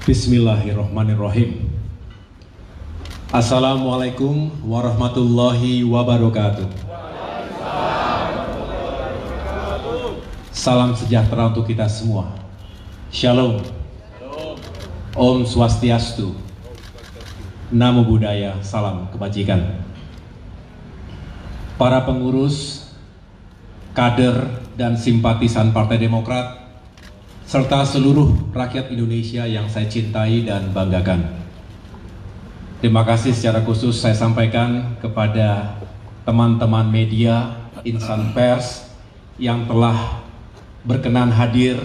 Bismillahirrahmanirrahim. Assalamualaikum warahmatullahi wabarakatuh. Salam sejahtera untuk kita semua. Shalom. Om Swastiastu. Namo Buddhaya. Salam kebajikan. Para pengurus, kader, dan simpatisan Partai Demokrat serta seluruh rakyat Indonesia yang saya cintai dan banggakan. Terima kasih secara khusus saya sampaikan kepada teman-teman media, insan pers yang telah berkenan hadir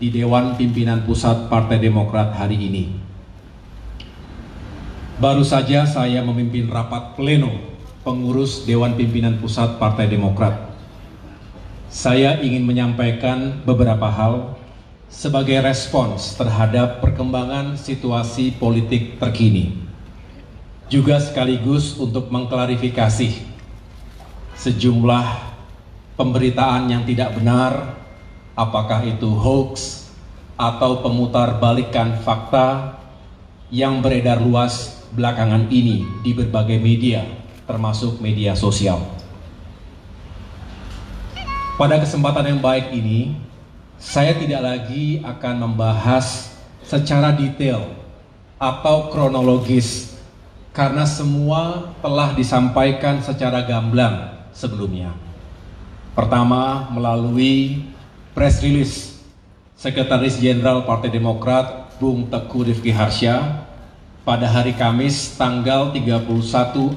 di Dewan Pimpinan Pusat Partai Demokrat hari ini. Baru saja saya memimpin rapat pleno pengurus Dewan Pimpinan Pusat Partai Demokrat. Saya ingin menyampaikan beberapa hal sebagai respons terhadap perkembangan situasi politik terkini, juga sekaligus untuk mengklarifikasi sejumlah pemberitaan yang tidak benar, apakah itu hoax atau pemutarbalikkan fakta yang beredar luas belakangan ini di berbagai media, termasuk media sosial. Pada kesempatan yang baik ini, saya tidak lagi akan membahas secara detail atau kronologis karena semua telah disampaikan secara gamblang sebelumnya. Pertama, melalui press release Sekretaris Jenderal Partai Demokrat Bung Teguh Rifki Harsha pada hari Kamis tanggal 31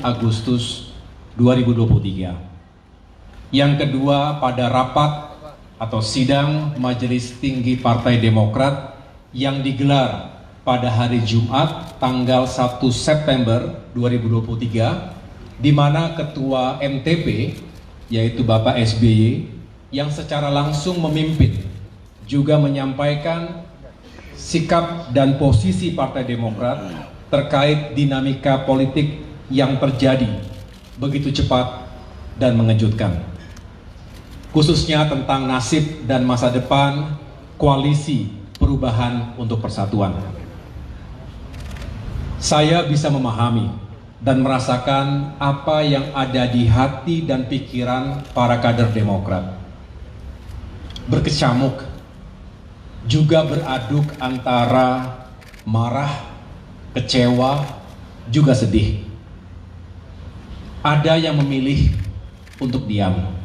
Agustus 2023. Yang kedua, pada rapat atau sidang Majelis Tinggi Partai Demokrat yang digelar pada hari Jumat tanggal 1 September 2023, di mana Ketua MTP yaitu Bapak SBY yang secara langsung memimpin juga menyampaikan sikap dan posisi Partai Demokrat terkait dinamika politik yang terjadi begitu cepat dan mengejutkan, khususnya tentang nasib dan masa depan koalisi perubahan untuk persatuan. Saya bisa memahami dan merasakan apa yang ada di hati dan pikiran para kader Demokrat. Berkecamuk, juga beraduk antara marah, kecewa, juga sedih. Ada yang memilih untuk diam,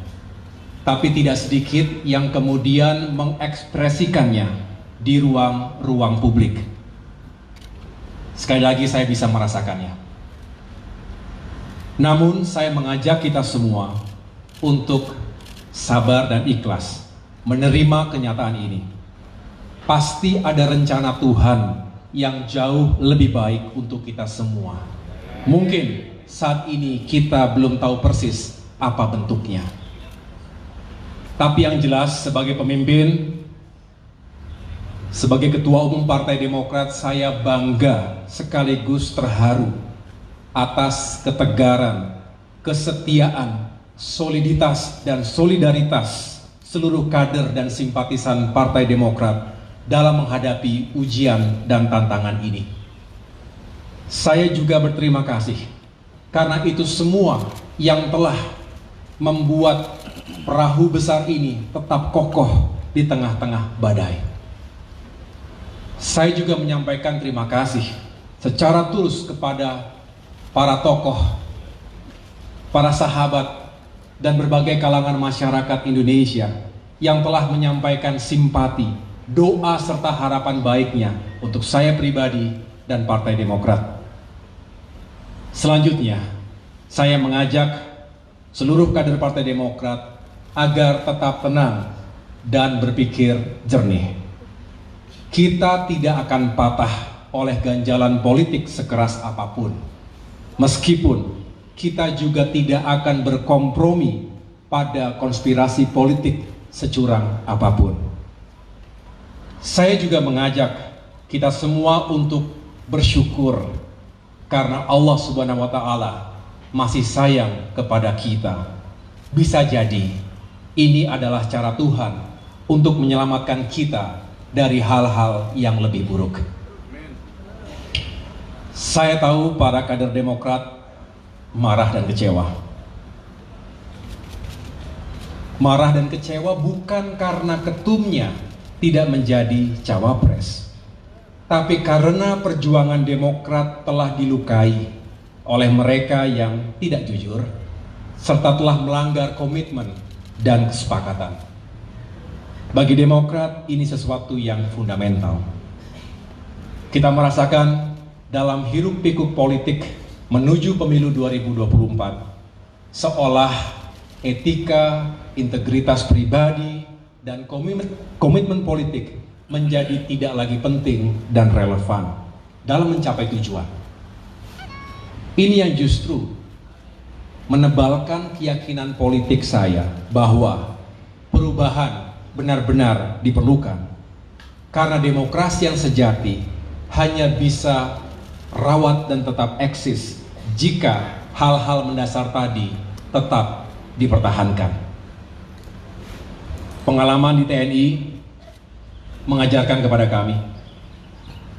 tapi tidak sedikit yang kemudian mengekspresikannya di ruang publik. Sekali lagi saya bisa merasakannya. Namun saya mengajak kita semua untuk sabar dan ikhlas menerima kenyataan ini. Pasti ada rencana Tuhan yang jauh lebih baik untuk kita semua. Mungkin saat ini kita belum tahu persis apa bentuknya. Tapi yang jelas sebagai pemimpin, sebagai Ketua Umum Partai Demokrat, saya bangga sekaligus terharu atas ketegaran, kesetiaan, soliditas, dan solidaritas seluruh kader dan simpatisan Partai Demokrat dalam menghadapi ujian dan tantangan ini. Saya juga berterima kasih karena itu semua yang telah membuat perahu besar ini tetap kokoh di tengah-tengah badai. Saya juga menyampaikan terima kasih secara tulus kepada para tokoh, para sahabat, dan berbagai kalangan masyarakat Indonesia yang telah menyampaikan simpati, doa, serta harapan baiknya untuk saya pribadi dan Partai Demokrat. Selanjutnya, saya mengajak seluruh kader Partai Demokrat agar tetap tenang dan berpikir jernih. Kita tidak akan patah oleh ganjalan politik sekeras apapun. Meskipun kita juga tidak akan berkompromi pada konspirasi politik securang apapun. Saya juga mengajak kita semua untuk bersyukur karena Allah Subhanahu wa Ta'ala masih sayang kepada kita. Bisa jadi ini adalah cara Tuhan untuk menyelamatkan kita dari hal-hal yang lebih buruk. Saya tahu para kader Demokrat marah dan kecewa. Marah dan kecewa bukan karena ketumnya tidak menjadi cawapres, tapi karena perjuangan Demokrat telah dilukai oleh mereka yang tidak jujur, serta telah melanggar komitmen dan kesepakatan. Bagi Demokrat, ini sesuatu yang fundamental. Kita merasakan dalam hiruk-pikuk politik menuju pemilu 2024, seolah etika, integritas pribadi, dan komitmen politik menjadi tidak lagi penting dan relevan dalam mencapai tujuan. Ini yang justru menebalkan keyakinan politik saya bahwa perubahan benar-benar diperlukan, karena demokrasi yang sejati hanya bisa rawat dan tetap eksis jika hal-hal mendasar tadi tetap dipertahankan. Pengalaman di TNI mengajarkan kepada kami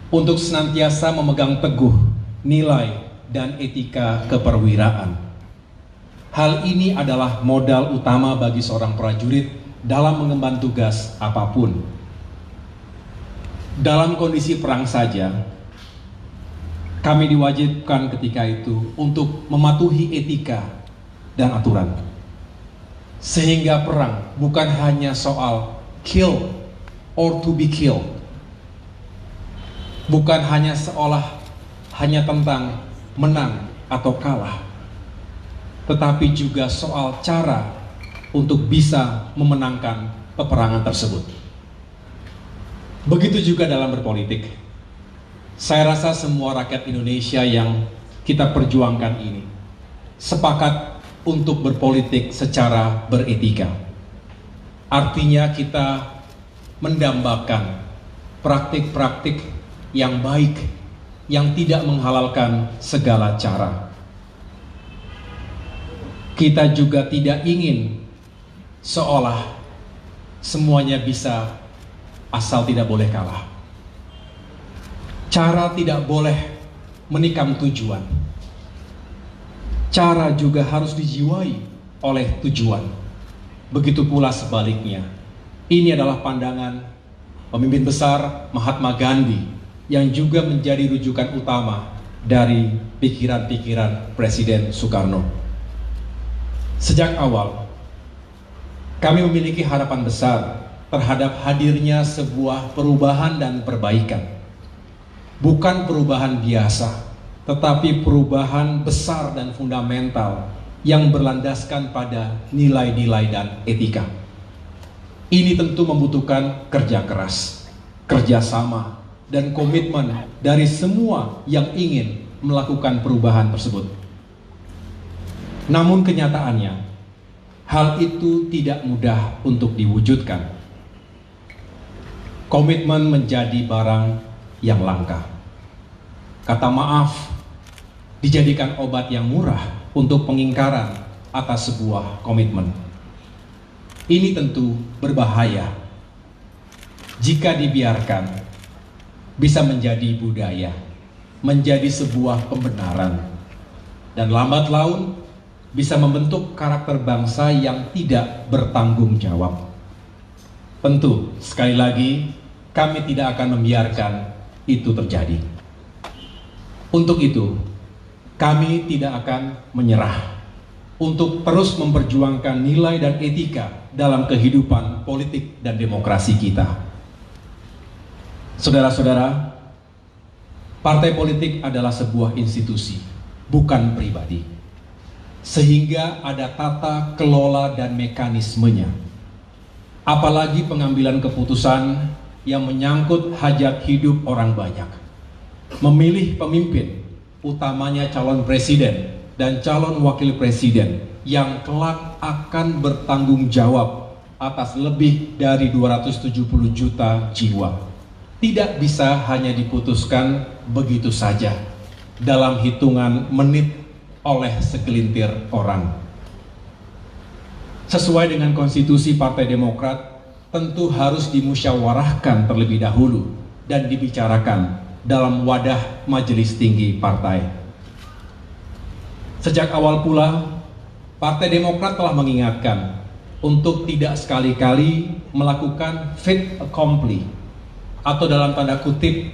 untuk senantiasa memegang teguh nilai dan etika keperwiraan. Hal ini adalah modal utama bagi seorang prajurit dalam mengemban tugas apapun. Dalam kondisi perang saja, kami diwajibkan ketika itu untuk mematuhi etika dan aturan. Sehingga perang bukan hanya soal kill or to be killed. Bukan hanya hanya tentang menang atau kalah, tetapi juga soal cara untuk bisa memenangkan peperangan tersebut. Begitu juga dalam berpolitik. Saya rasa semua rakyat Indonesia yang kita perjuangkan ini sepakat untuk berpolitik secara beretika. Artinya kita mendambakan praktik-praktik yang baik, yang tidak menghalalkan segala cara. Kita juga tidak ingin seolah semuanya bisa asal tidak boleh kalah. Cara tidak boleh menikam tujuan. Cara juga harus dijiwai oleh tujuan. Begitu pula sebaliknya. Ini adalah pandangan pemimpin besar Mahatma Gandhi yang juga menjadi rujukan utama dari pikiran-pikiran Presiden Soekarno. Sejak awal, kami memiliki harapan besar terhadap hadirnya sebuah perubahan dan perbaikan. Bukan perubahan biasa, tetapi perubahan besar dan fundamental yang berlandaskan pada nilai-nilai dan etika. Ini tentu membutuhkan kerja keras, kerjasama, dan komitmen dari semua yang ingin melakukan perubahan tersebut. Namun kenyataannya, hal itu tidak mudah untuk diwujudkan. Komitmen menjadi barang yang langka. Kata maaf dijadikan obat yang murah untuk pengingkaran atas sebuah komitmen. Ini tentu berbahaya. Jika dibiarkan, bisa menjadi budaya, menjadi sebuah pembenaran, dan lambat laun bisa membentuk karakter bangsa yang tidak bertanggung jawab. Tentu, sekali lagi, kami tidak akan membiarkan itu terjadi. Untuk itu, kami tidak akan menyerah untuk terus memperjuangkan nilai dan etika dalam kehidupan politik dan demokrasi kita. Saudara-saudara, partai politik adalah sebuah institusi, bukan pribadi. Sehingga ada tata kelola dan mekanismenya. Apalagi pengambilan keputusan yang menyangkut hajat hidup orang banyak. Memilih pemimpin, utamanya calon presiden dan calon wakil presiden yang kelak akan bertanggung jawab atas lebih dari 270 juta jiwa. Tidak bisa hanya diputuskan begitu saja dalam hitungan menit oleh segelintir orang. Sesuai dengan konstitusi Partai Demokrat, tentu harus dimusyawarahkan terlebih dahulu dan dibicarakan dalam wadah majelis tinggi partai. Sejak awal pula, Partai Demokrat telah mengingatkan untuk tidak sekali-kali melakukan fait accompli atau dalam tanda kutip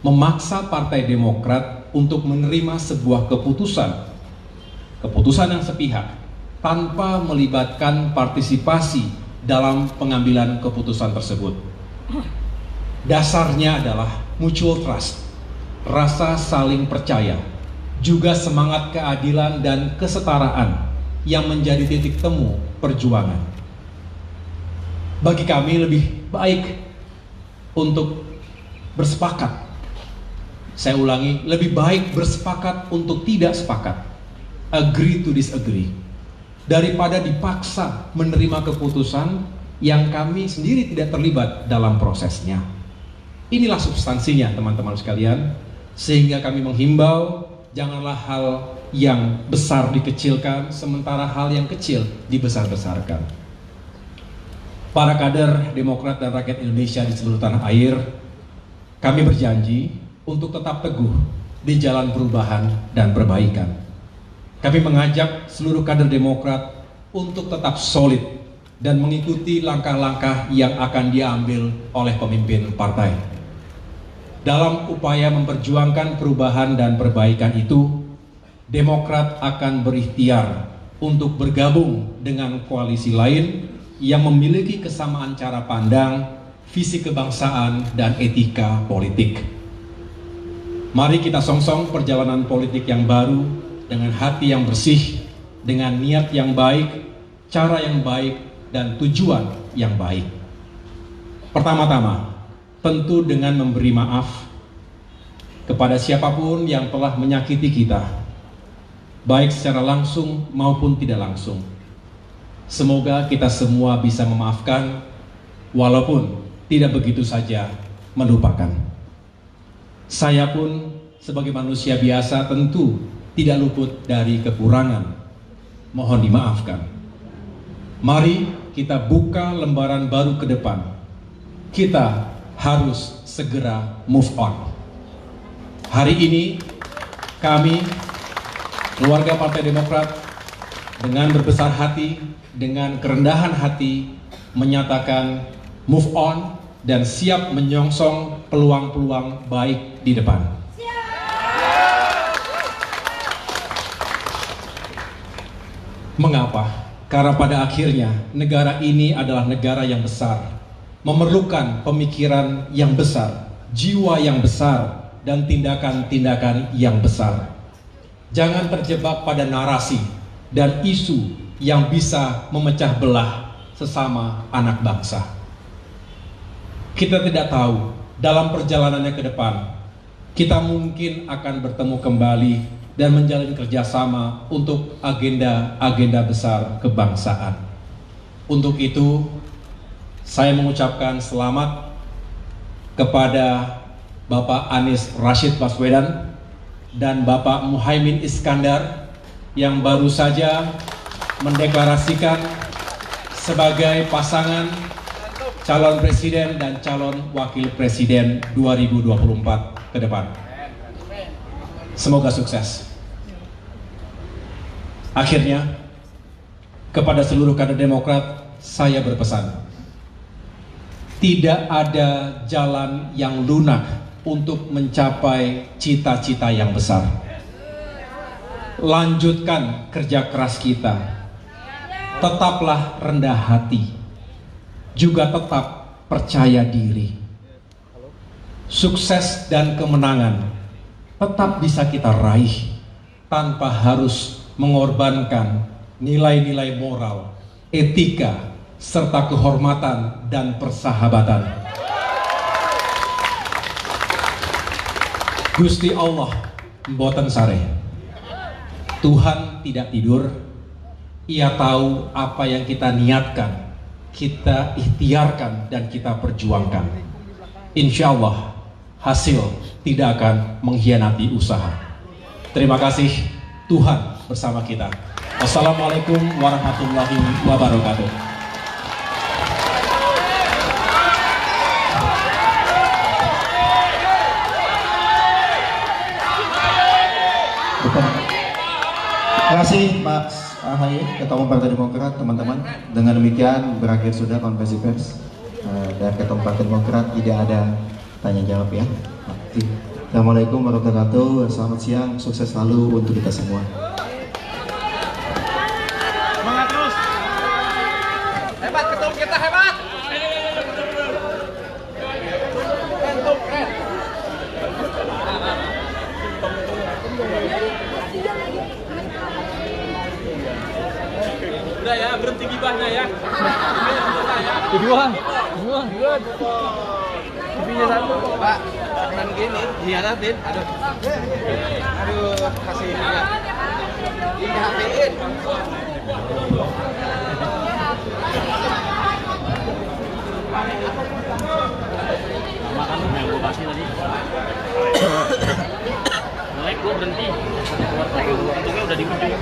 memaksa Partai Demokrat untuk menerima sebuah keputusan yang sepihak tanpa melibatkan partisipasi dalam pengambilan keputusan tersebut. Dasarnya adalah mutual trust, rasa saling percaya, juga semangat keadilan dan kesetaraan yang menjadi titik temu perjuangan. Bagi kami lebih baik untuk bersepakat. Saya ulangi, lebih baik bersepakat untuk tidak sepakat. Agree to disagree. Daripada dipaksa menerima keputusan yang kami sendiri tidak terlibat dalam prosesnya. Inilah substansinya teman-teman sekalian. Sehingga kami menghimbau, janganlah hal yang besar dikecilkan, sementara hal yang kecil dibesar-besarkan. Para kader Demokrat dan rakyat Indonesia di seluruh tanah air, kami berjanji untuk tetap teguh di jalan perubahan dan perbaikan. Kami mengajak seluruh kader Demokrat untuk tetap solid dan mengikuti langkah-langkah yang akan diambil oleh pemimpin partai. Dalam upaya memperjuangkan perubahan dan perbaikan itu, Demokrat akan berikhtiar untuk bergabung dengan koalisi lain yang memiliki kesamaan cara pandang, visi kebangsaan, dan etika politik. Mari kita songsong perjalanan politik yang baru dengan hati yang bersih, dengan niat yang baik, cara yang baik, dan tujuan yang baik. Pertama-tama, tentu dengan memberi maaf kepada siapapun yang telah menyakiti kita, baik secara langsung maupun tidak langsung. Semoga kita semua bisa memaafkan, walaupun tidak begitu saja melupakan. Saya pun sebagai manusia biasa tentu tidak luput dari kekurangan. Mohon dimaafkan. Mari kita buka lembaran baru ke depan. Kita harus segera move on. Hari ini kami, keluarga Partai Demokrat, dengan berbesar hati, dengan kerendahan hati, menyatakan move on dan siap menyongsong peluang-peluang baik di depan. Mengapa? Karena pada akhirnya negara ini adalah negara yang besar, memerlukan pemikiran yang besar, jiwa yang besar, dan tindakan-tindakan yang besar. Jangan terjebak pada narasi dan isu yang bisa memecah belah sesama anak bangsa. Kita tidak tahu dalam perjalanannya ke depan, kita mungkin akan bertemu kembali dan menjalin kerjasama untuk agenda-agenda besar kebangsaan. Untuk itu, saya mengucapkan selamat kepada Bapak Anies Rashid Baswedan dan Bapak Muhaimin Iskandar yang baru saja mendeklarasikan sebagai pasangan calon presiden dan calon wakil presiden 2024 ke depan. Semoga sukses. Akhirnya, kepada seluruh kader Demokrat, saya berpesan, tidak ada jalan yang lunak untuk mencapai cita-cita yang besar. Lanjutkan kerja keras kita. Tetaplah rendah hati. Juga tetap percaya diri. Sukses dan kemenangan tetap bisa kita raih tanpa harus mengorbankan nilai-nilai moral, etika, serta kehormatan dan persahabatan. Gusti Allah mboten sareh. Tuhan tidak tidur. Ia tahu apa yang kita niatkan, kita ikhtiarkan, dan kita perjuangkan. Insya Allah hasil tidak akan mengkhianati usaha. Terima kasih. Tuhan bersama kita. Wassalamualaikum warahmatullahi wabarakatuh. kasih Mas Ahaye, Ketua Umum Partai Demokrat, teman-teman. Dengan demikian berakhir sudah konferensi pers dari Ketua Umum Partai Demokrat. Tidak ada tanya jawab ya. Assalamualaikum warahmatullahi wabarakatuh. Selamat siang, sukses selalu untuk kita semua. Semangat terus. Hebat ketum kita, hebat. Ketum keren. Udah ya, berhenti gibahnya ya. Kedua. TV-nya satu. Pak, kan gini, hianatin. Aduh, kasih lihat. Ini HP-in. Makan yang gue kasih tadi. Naik gue berhenti. Untungnya udah di ujung.